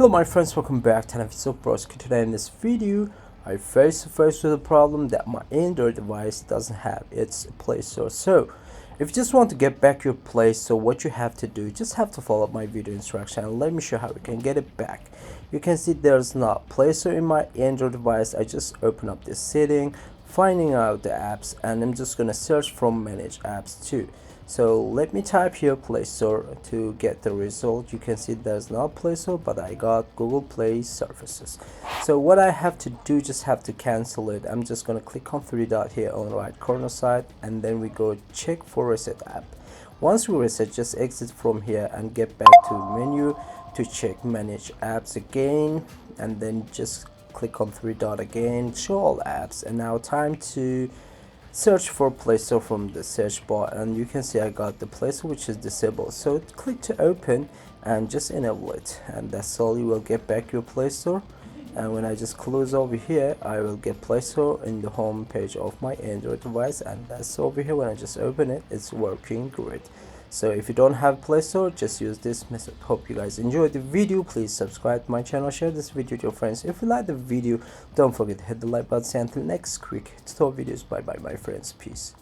Hello my friends, welcome back to Nafiso Broski. Today in this video I face with a problem that my Android device doesn't have its Play Store. So if you just want to get back your Play Store, what you have to do, you just have to follow my video instruction and let me show how we can get it back. You can see there's not Play Store in my Android device. I just open up this setting, finding out the apps, and I'm just gonna search from manage apps too. So let me type here Play Store to get the result. You can see there's not Play Store, but I got Google Play services. So what I have to do, just have to cancel it. I'm just gonna click on three dot here on the right corner side, and then we go check for reset app. Once we reset, just exit from here and get back to menu to check manage apps again, and then just click on three dot again, show all apps, and now time to search for Play Store from the search bar, and you can see I got the Play Store which is disabled. So click to open and just enable it, and that's all. You will get back your Play Store, and when I just close over here, I will get Play Store in the home page of my Android device, and that's over here. When I just open it, it's working great. So if you don't have Play Store, just use this method. Hope you guys enjoyed the video. Please subscribe to my channel, share this video to your friends. If you like the video, don't forget to hit the like button. See you until next quick tutorial videos. Bye bye my friends, peace.